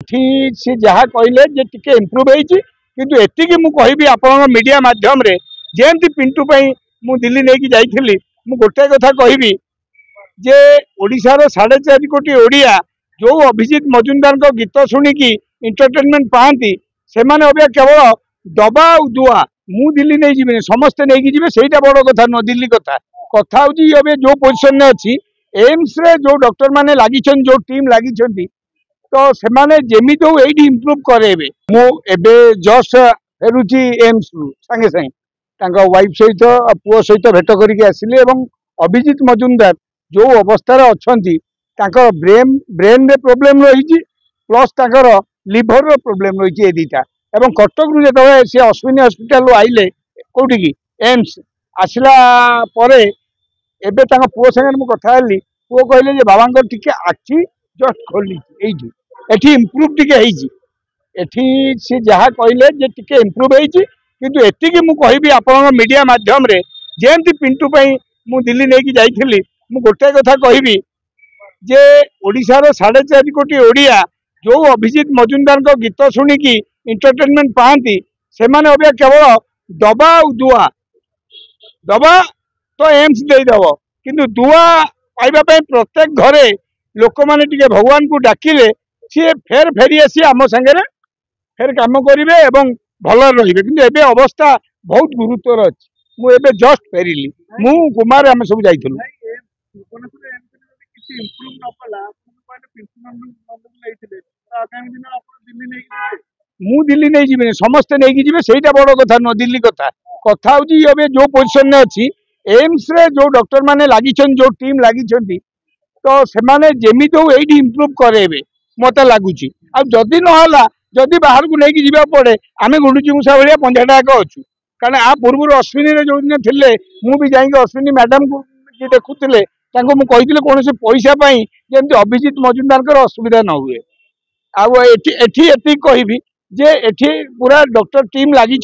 सी जहाँ कहले जे टिके इम्प्रूव होती किंतु एतिकी मु कहबी आपण मीडिया माध्यम रे जेमती पिंटू पई मु दिल्ली लेके जाइथिली मु गोटे कथा कहबी जे ओडिशार 4.5 कोटी ओडिया जो अभिजीत मजुमदार को गीत शुणिकी इंटरटेनमेंट पाती से अभी केवल दबा और दुआ मु दिल्ली नहीं जीवन समस्ते नहीं जीवे सहीटा बड़ कथा न दिल्ली कथा कथा हूँ जो पोजिशन में अच्छी एम्स रे जो डॉक्टर माने लगी जो टीम लगी तो से जमी हो ये इम्प्रूव करेबे मुझे जस्ट फेरुची एम्स सांगे सांगे वाइफ सहित पुओ सहित भेट करके आसिले अभिजीत मजुमदार जो अवस्था अच्छा ब्रेन रे प्रोब्लेम रही प्लस लिभर रो प्रोब्लेम रही है दीटा एवं कटक रू जो सी अश्विनी हॉस्पिटल आइले कौटी की एम्स आसला परे एबे तांका पुओ संगे मु कथा हली पुओ कहले जे बाबा टिके आखि जस्ट खोली एठी एठी इम्प्रूव टिके हेजी एठी सी जहाँ कहले जे टिके इम्प्रूव हेजी किंतु एतिकी मु कहबी आपण मीडिया माध्यम रे जेमती पिंटू पई मु दिल्ली लेके जाइथिली मु गोटे कथा कहबी जे ओडिशार 4.5 कोटी ओडिया जो अभिजीत मजुमदार को गीत शुणिकी इंटरटेनमेंट पाती से अभी केवल दबा और दुआ दबा तो एम्स देदब किंतु दुआ पाइबा प्रत्येक घरे लोक मैंने टिके भगवान को डाकिले सी फेर फेरी आसी आम सागर फेर काम करेंगे एवं भल रे कि अवस्था बहुत गुरुतर अच्छी मुझे जस्ट फेरिली मु कुमार आम सब जाइलु मु दिल्ली नहीं जीवन समस्ते नहीं जीवे सहीटा बड़ कथा न दिल्ली कथा कथा हूँ जो पोजिशन में अच्छी एम्स रे जो डॉक्टर माने लगी जो टीम लगी तो से जमी हो ये इम्प्रूव करेबे मत लगुच आदि ना जदि बाहर को लेकिन जीवा पड़े आम गुंडुची मूषा भाया पंजाटा एक अच्छु कारण आ पूर्व अश्विनी जो दिन थे मुझे जाकि अश्विनी मैडम को जी देखुले मुझे कौन पैसा जमी अभिजीत मजुमदार असुविधा न हुए आठी कहबी जे एठी पूरा डॉक्टर टीम लगी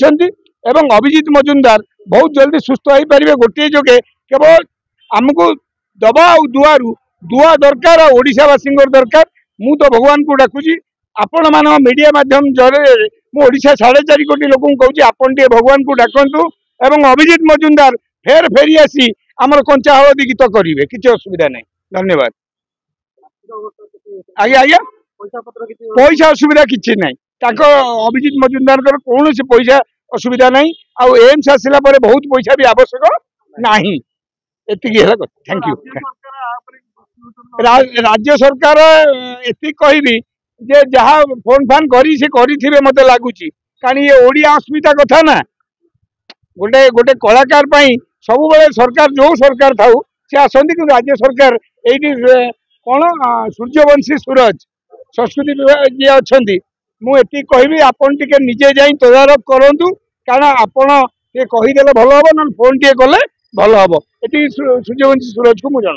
अभिजीत मजुमदार बहुत जल्दी सुस्थ हो पारे गोटे जोगे केवल आमको दबा और दुआरू दुआ दरकार ओडिशावासी दरकार मु तो भगवान को डाकुची आपण मान मीडिया माध्यम जरिए मुझा 4.5 कोटी लोक कहूँ आपन टे भगवान को डाकतु एवं अभिजीत मजुमदार फेर फेरी आसी आमर कंचा हलदी गीत करेंगे किसी असुविधा नहीं धन्यवाद आज्ञा आज्ञा पैसा असुविधा किसी ना अभिजीत मजुमदार कौन से पैसा असुविधा नहीं आउ एम्स आसला बहुत पैसा भी आवश्यक नहीं एतिकी थैंक यू राज्य सरकार एति कहबी जे जहाँ फोन फान करी से करी मत लगुच कारण ये ओडिया अस्मिता कथा ना गोटे गोटे कलाकार सब बेले सरकार जो सरकार था सी आसती कि राज्य सरकार ये कौन सूर्यवंशी सूरज संस्कृति विभाग जी अच्छा मुझे कहबी आपन टिके निजे जाई तदारख करूँ कारण आपण कहीदेले भल हम ना फोन टे कले भल हम ये सूर्यवंशी सूरज को मुझे